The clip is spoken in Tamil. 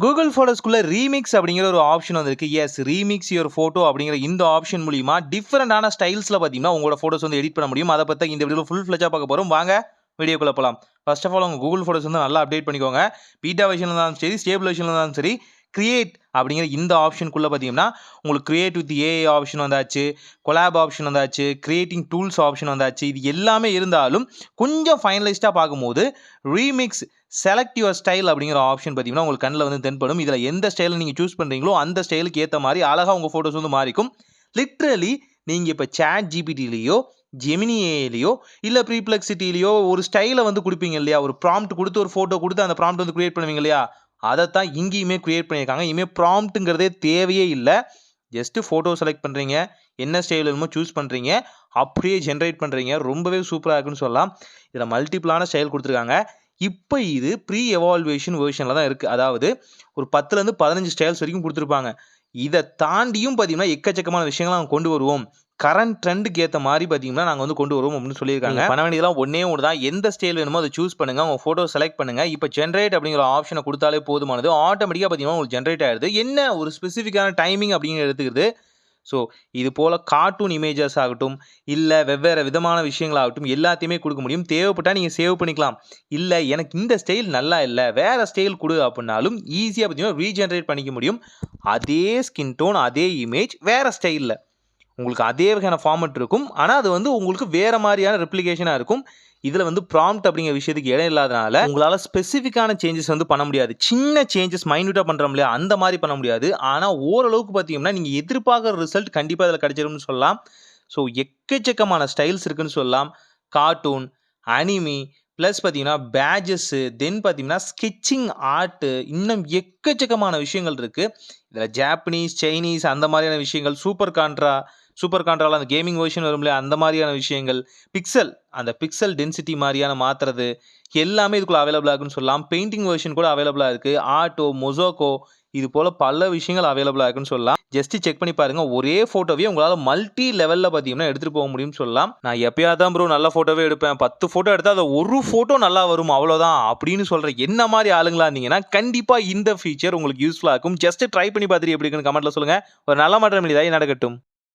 கூகுள் ஃபோட்டோஸ்குள்ள ரீமிக்ஸ் அப்படிங்கிற ஒரு ஆப்ஷன் வந்திருக்கு. எஸ், ரீமிக்ஸ் யுவர் ஃபோட்டோ அப்படிங்கிற இந்த ஆப்ஷன் மூலியமா டிஃபரெண்டான ஸ்டைல்ஸ்ல பார்த்தீங்கன்னா உங்களோட ஃபோட்டோஸ் வந்து எடிட் பண்ண முடியும். அதை பத்தி இந்த வீடியோல ஃபுல் ஃபிளெட்ஜா பார்க்க போறோம். வாங்க வீடியோக்குள்ள போலாம். ஃபர்ஸ்ட் ஆஃப் ஆல் உங்க கூகுள் ஃபோட்டோஸ் வந்து நல்லா அப்டேட் பண்ணிக்கோங்க. பீட்டா வெர்ஷன்ல இருந்தாலும் சரி, ஸ்டேபிள் வெர்ஷன்ல இருந்தாலும் சரி, கிரியேட் அப்படிங்கிற இந்த ஆப்ஷனுக்குள்ள பார்த்தீங்கன்னா உங்களுக்கு கிரியேட் வித் ஏஐ ஆப்ஷன் வந்தாச்சு, கொலாப் ஆப்ஷன் வந்தாச்சு, கிரியேட்டிங் டூல்ஸ் ஆப்ஷன் வந்தாச்சு. இது எல்லாமே இருந்தாலும் கொஞ்சம் ஃபைனலைஸ்டாக பார்க்கும்போது ரீமிக்ஸ் செலக்ட் யுவர் ஸ்டைல் அப்படிங்கிற ஆப்ஷன் பார்த்தீங்கன்னா உங்களுக்கு கண்ணில் வந்து தென்படும். இதில் எந்த ஸ்டைலை நீங்கள் சூஸ் பண்ணுறீங்களோ அந்த ஸ்டைலுக்கு ஏற்ற மாதிரி அழகாக உங்கள் ஃபோட்டோஸ் வந்து மாறிக்கும். லிட்ரலி நீங்கள் இப்போ சாட் ஜிபிடிலேயோ ஜெமினி ஏஐலையோ இல்லை ப்ரீப்ளெக்சிட்டிலையோ ஒரு ஸ்டைலை வந்து கொடுப்பீங்க இல்லையா, ஒரு ப்ராம்ப்ட் கொடுத்து ஒரு ஃபோட்டோ கொடுத்து அந்த ப்ராம்ப்ட் வந்து கிரியேட் பண்ணுவீங்க இல்லையா, அதைத்தான் இங்கேயுமே கிரியேட் பண்ணியிருக்காங்க. இனிமேல் ப்ராம்ப்ட்டுங்கிறதே தேவையே இல்லை. ஜஸ்ட்டு ஃபோட்டோ செலக்ட் பண்ணுறீங்க, என்ன ஸ்டைல் வேணுமோ சூஸ் பண்ணுறீங்க, அப்படியே ஜென்ரேட் பண்ணுறீங்க. ரொம்பவே சூப்பராக இருக்குன்னு சொல்லலாம். இதில் மல்டிபிளான ஸ்டைல் கொடுத்துருக்காங்க. இப்போ இது ப்ரீ எவால்வேஷன் வெர்ஷனில் தான் இருக்குது. அதாவது ஒரு 10லேருந்து 15 ஸ்டைல்ஸ் வரைக்கும் கொடுத்துருப்பாங்க. இதை தாண்டியும் பார்த்தீங்கன்னா எக்கச்சக்கமான விஷயங்கள் நாங்கள் கொண்டு வருவோம். கரண்ட் ட்ரெண்டுக்கு ஏற்ற மாதிரி பார்த்தீங்கன்னா நாங்கள் வந்து கொண்டு வருவோம் அப்படின்னு சொல்லியிருக்காங்க. பண்ண வேண்டியதெல்லாம் ஒன்றே ஒன்று தான். எந்த ஸ்டைல் வேணுமோ அதை சூஸ் பண்ணுங்கள், உங்கள் ஃபோட்டோ செலக்ட் பண்ணுங்கள். இப்போ ஜென்ரேட் அப்படிங்கிற ஆப்ஷனை கொடுத்தாலே போதுமானது. ஆட்டோமேட்டிக்காக பார்த்தீங்கன்னா உங்களுக்கு ஜென்ரேட் ஆகிடுது. என்ன ஒரு ஸ்பெசிஃபிக்கான டைமிங் அப்படிங்கிற எடுத்துக்கிறது. ஸோ இது போல் கார்ட்டூன் இமேஜஸ் ஆகட்டும், இல்லை வெவ்வேறு விதமான விஷயங்களாகட்டும் எல்லாத்தையுமே கொடுக்க முடியும். தேவைப்பட்டால் நீங்கள் சேவ் பண்ணிக்கலாம். இல்லை எனக்கு இந்த ஸ்டைல் நல்லா இல்லை, வேறு ஸ்டைல் கொடு அப்படின்னாலும் ஈஸியாக பார்த்தீங்கன்னா ரீஜென்ரேட் பண்ணிக்க முடியும். அதே ஸ்கின் டோன், அதே இமேஜ், வேறு ஸ்டைலில் உங்களுக்கு அதே வகையான ஃபார்மெட் இருக்கும். ஆனால் அது வந்து உங்களுக்கு வேறு மாதிரியான ரெப்ளிகேஷனாக இருக்கும். இதில் வந்து ப்ராம்ப்ட் அப்படிங்கிற விஷயத்துக்கு இடம் இல்லாதனால உங்களால் ஸ்பெசிஃபிக்கான சேஞ்சஸ் வந்து பண்ண முடியாது. சின்ன சேஞ்சஸ் மைன்யூட்டாக பண்ணுறோம் இல்லையா, அந்த மாதிரி பண்ண முடியாது. ஆனால் ஓரளவுக்கு பார்த்தீங்கன்னா நீங்கள் எதிர்பார்க்குற ரிசல்ட் கண்டிப்பாக அதில் கிடைச்சிரும்னு சொல்லலாம். ஸோ எக்கச்சக்கமான ஸ்டைல்ஸ் இருக்குன்னு சொல்லலாம். கார்ட்டூன், அனிமி, ப்ளஸ் பார்த்தீங்கன்னா பேஜஸ்ஸு, தென் பார்த்தீங்கன்னா ஸ்கெட்சிங் ஆர்ட்டு, இன்னும் எக்கச்சக்கமான விஷயங்கள் இருக்குது. இதில் ஜாப்பனீஸ், சைனீஸ் அந்த மாதிரியான விஷயங்கள், சூப்பர் கான்ட்ராவில் அந்த கேமிங் வெர்ஷன் வரும் இல்லையா, அந்த மாதிரியான விஷயங்கள், அந்த பிக்சல் டென்சிட்டி மாதிரியான மாற்றுறது எல்லாமே இதுக்குள்ள அவைலபிளாக இருக்குன்னு சொல்லலாம். பெயிண்டிங் வெர்ஷன் கூட அவைலபிளாக இருக்குது. ஆர்ட்டோ, மொசோக்கோ, இது போல் பல விஷயங்கள் அவைலபிளாக இருக்குன்னு சொல்லலாம். ஜஸ்ட் செக் பண்ணி பாருங்கள். ஒரே ஃபோட்டோவே உங்களால் மல்டி லெவலில் பார்த்தீங்கன்னா எடுத்துகிட்டு போக முடியும்னு சொல்லலாம். நான் எப்பயாவது தான் ப்ரோ நல்ல ஃபோட்டோவே எடுப்பேன், 10 ஃபோட்டோ எடுத்தால் அதை ஒரு ஃபோட்டோ நல்லா வரும் அவ்வளோதான் அப்படின்னு சொல்கிற என்ன மாதிரி ஆளுங்களா இருந்தீங்கன்னா கண்டிப்பாக இந்த ஃபீச்சர் உங்களுக்கு யூஸ்ஃபுல்லாக இருக்கும். ஜஸ்ட் ட்ரை பண்ணி பார்த்துட்டு எப்படி இருக்குன்னு கமெண்ட்டில் சொல்லுங்கள். ஒரு நல்ல மாற்றம் இதாக நடக்கட்டும்.